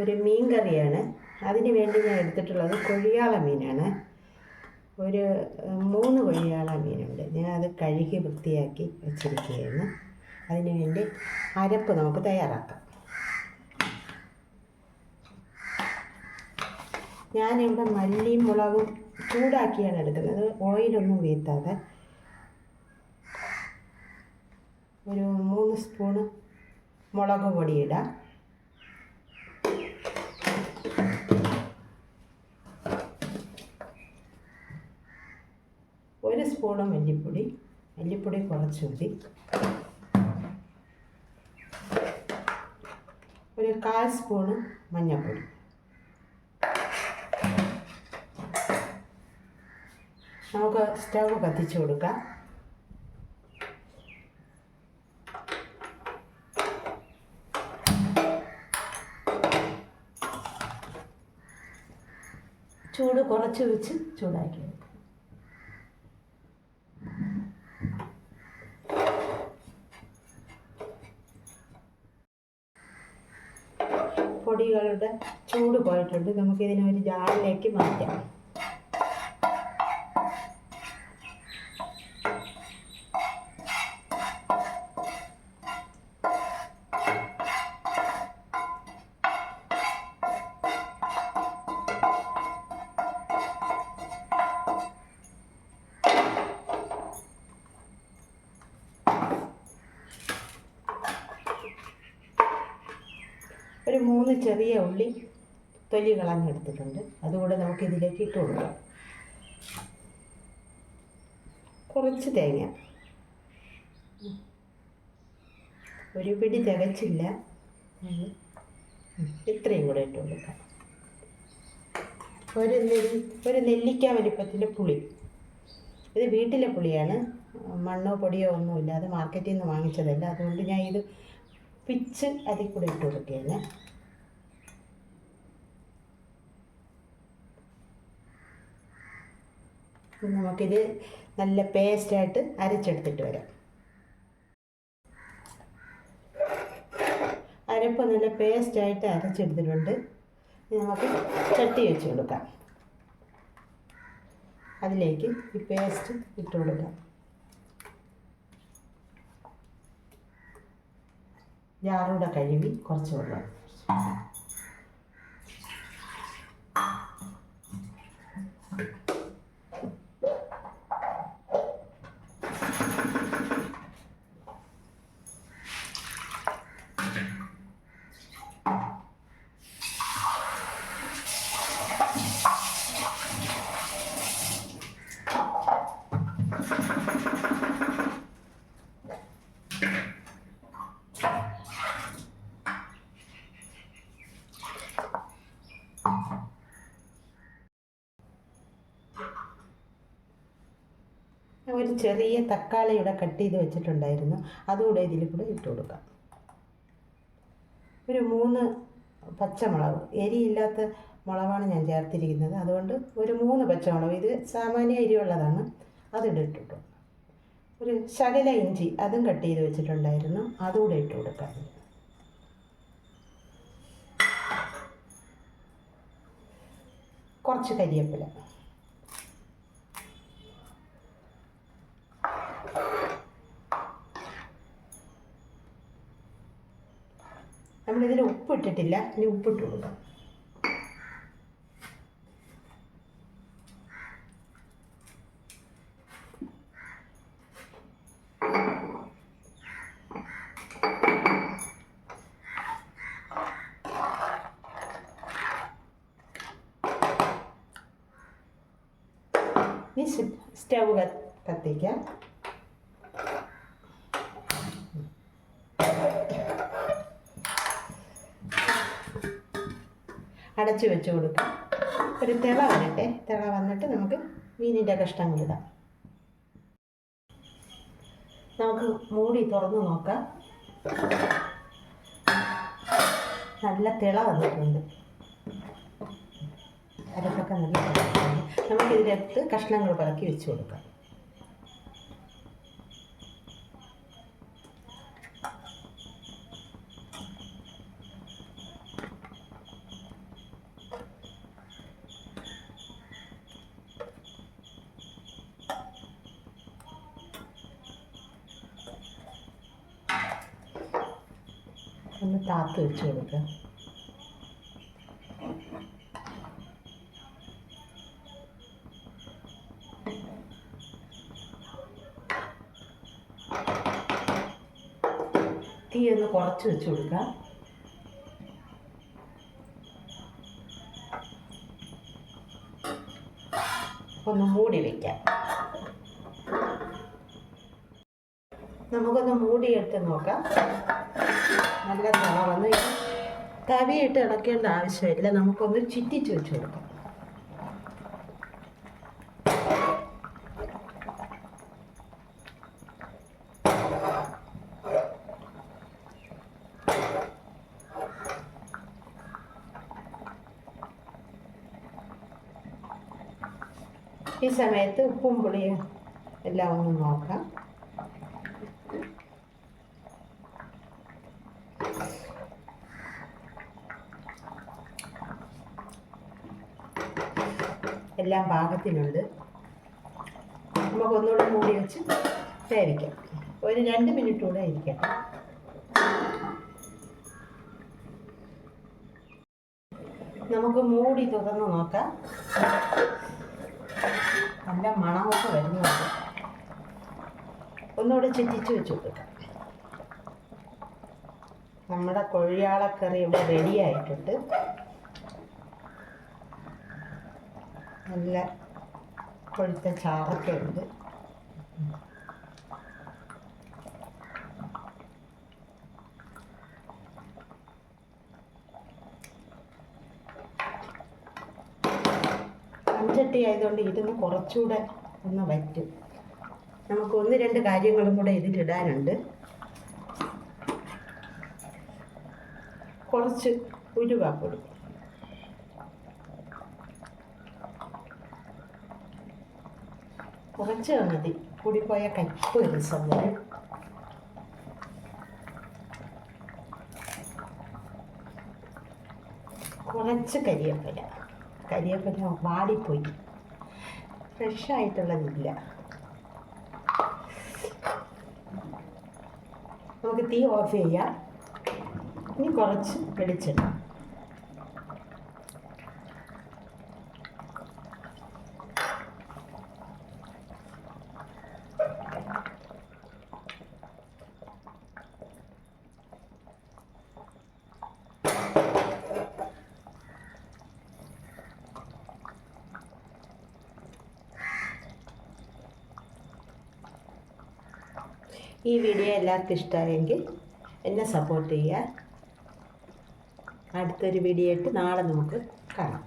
ഒരു മീൻ കറിയാണ്. അതിന് വേണ്ടി ഞാൻ എടുത്തിട്ടുള്ളത് കൊഴിയാള മീനാണ്. ഒരു 3 കൊഴിയാള മീനുണ്ട്. ഞാൻ അത് കഴുകി വൃത്തിയാക്കി വെച്ചിരിക്കുകയാണ്. അതിന് വേണ്ടി അരപ്പ് നമുക്ക് തയ്യാറാക്കാം. ഞാനിവിടെ മല്ലിയും മുളകും ചൂടാക്കിയാണ് എടുക്കുന്നത്, ഓയിലൊന്നും വീഴ്ത്താതെ. ഒരു 3 സ്പൂണ് മുളക് പൊടി ഇടാം. ഒരു സ്പൂണ് മല്ലിപ്പൊടി കുറച്ച് മതി. ഒരു 1/4 സ്പൂണ് മഞ്ഞൾപ്പൊടി. നമുക്ക് സ്റ്റവ് കത്തിച്ച് കൊടുക്കാം. ചൂട് കുറച്ച് വെച്ച് ചൂടാക്കി എടുക്കാം. പൊടികളുടെ ചൂട് പോയിട്ടുണ്ട്. നമുക്കിതിനെ ഒരു ജാറിലേക്ക് മാറ്റാം. ഒരു 3 ചെറിയ ഉള്ളി തൊലി കളഞ്ഞെടുത്തിട്ടുണ്ട്. അതുകൂടെ നമുക്കിതിലേക്ക് ഇട്ട് കൊടുക്കാം. കുറച്ച് തേങ്ങ, ഒരു പിടി തികച്ചില്ല, ഇത്രയും കൂടെ ഇട്ട് കൊടുക്കാം. ഒരു നെല്ലിക്ക വലിപ്പത്തിൻ്റെ പുളി. ഇത് വീട്ടിലെ പുളിയാണ്, മണ്ണോ പൊടിയോ ഒന്നുമില്ല. അത് മാർക്കറ്റിൽ നിന്ന് വാങ്ങിച്ചതല്ല. അതുകൊണ്ട് ഞാൻ ഇത് പിച്ച് അതിൽ കൂടെ ഇട്ട് കൊടുക്കുകയാണ്. നമുക്കിത് നല്ല പേസ്റ്റായിട്ട് അരച്ചെടുത്തിട്ട് വരാം. അരപ്പ് നല്ല പേസ്റ്റായിട്ട് അരച്ചെടുത്തിട്ടുണ്ട്. നമുക്ക് ചട്ടി വെച്ച് കൊടുക്കാം. അതിലേക്ക് ഈ പേസ്റ്റ് ഇട്ട് കൊടുക്കാം. ജാറൂടെ കഴുകി കുറച്ച് വെള്ളം. ഒരു ചെറിയ തക്കാളി ഇവിടെ കട്ട് ചെയ്ത് വെച്ചിട്ടുണ്ടായിരുന്നു. അതുകൂടെ ഇതിൽ കൂടെ ഇട്ട് കൊടുക്കാം. ഒരു 3 പച്ചമുളക്, എരിയില്ലാത്ത മുളകാണ് ഞാൻ ചേർത്തിരിക്കുന്നത്. അതുകൊണ്ട് ഒരു 3 പച്ചമുളക്, ഇത് സാമാന്യ എരിവുള്ളതാണ്, അതിട്ടിട്ടു. ഒരു ശകല ഇഞ്ചി, അതും കട്ട് ചെയ്ത് വെച്ചിട്ടുണ്ടായിരുന്നു, അതുകൂടെ ഇട്ട് കൊടുക്കാം. കുറച്ച് കരിവേപ്പില. നമ്മളിതിൽ ഉപ്പിട്ടിട്ടില്ല, ഇനി ഉപ്പിട്ട് കൊടുക്കാം. ഇനി സ്റ്റവ് കത്തിക്കാം. അടച്ചു വെച്ച് കൊടുക്കാം. ഒരു തിള വരട്ടെ. തിള വന്നിട്ട് നമുക്ക് മീനിൻ്റെ കഷ്ണങ്ങളിടാം. നമുക്ക് മൂടി തുറന്ന് നോക്കാം. നല്ല തിള വന്നിട്ടുണ്ട്. അരപ്പൊക്കെ നല്ല തിളച്ചിട്ടുണ്ട്. നമുക്കിതിനകത്ത് കഷ്ണങ്ങൾ പറക്കി വെച്ച് കൊടുക്കാം. ഒന്ന് താത്ത് വെച്ച് കൊടുക്കുക. തീ ഒന്ന് കുറച്ച് വെച്ച് കൊടുക്കുക. ഒന്ന് മൂടി വയ്ക്കാം. നമുക്കൊന്ന് മൂടിയെടുത്ത് നോക്കാം. നല്ല തവ വന്ന് തവിയിട്ട് ഇളക്കേണ്ട ആവശ്യമില്ല. നമുക്കൊന്ന് ചുറ്റിച്ച് വെച്ച് കൊടുക്കാം. ഈ സമയത്ത് ഉപ്പും പുളിയും എല്ലാം ഒന്ന് നോക്കാം. എല്ലാം പാകത്തിനുണ്ട്. നമുക്കൊന്നുകൂടെ മൂടി വെച്ച് വേവിക്കാം. ഒരു 2 മിനിറ്റ് കൂടെ ഇരിക്കട്ടെ. നമുക്ക് മൂടി തുറന്ന് നോക്കാം. നല്ല മണമൊക്കെ വരുന്നുണ്ട്. ഒന്നുകൂടെ ചുറ്റിച്ച് വെച്ച് കൊടുക്കാം. നമ്മുടെ കൊഴിയാളക്കറി ഇവിടെ റെഡി ആയിട്ടുണ്ട്. നല്ല കൊഴുത്ത ചാറൊക്കെ ഉണ്ട്. മൺചട്ടി ആയതുകൊണ്ട് ഇരുന്ന് കുറച്ചുകൂടെ ഒന്ന് വറ്റും. നമുക്ക് 1-2 കാര്യങ്ങളും കൂടെ ഇതിലിടാനുണ്ട്. കുറച്ച് ഉലുവാപ്പൊടി, കുറച്ച് മതി, കൂടിപ്പോയ കയ്പ്പ് ഒരു സംഭവം. കുറച്ച് കരിവേപ്പില വാടിപ്പോയി, ഫ്രഷായിട്ടുള്ളതില്ല. നമുക്ക് തീ ഓഫ് ചെയ്യാം. ഇനി കുറച്ച് വെളിച്ചെണ്ണ. ഈ വീഡിയോ എല്ലാവർക്കും ഇഷ്ടമായെങ്കിൽ എന്നെ സപ്പോർട്ട് ചെയ്യുക. അടുത്തൊരു വീഡിയോ ആയിട്ട് നാളെ നമുക്ക് കാണാം.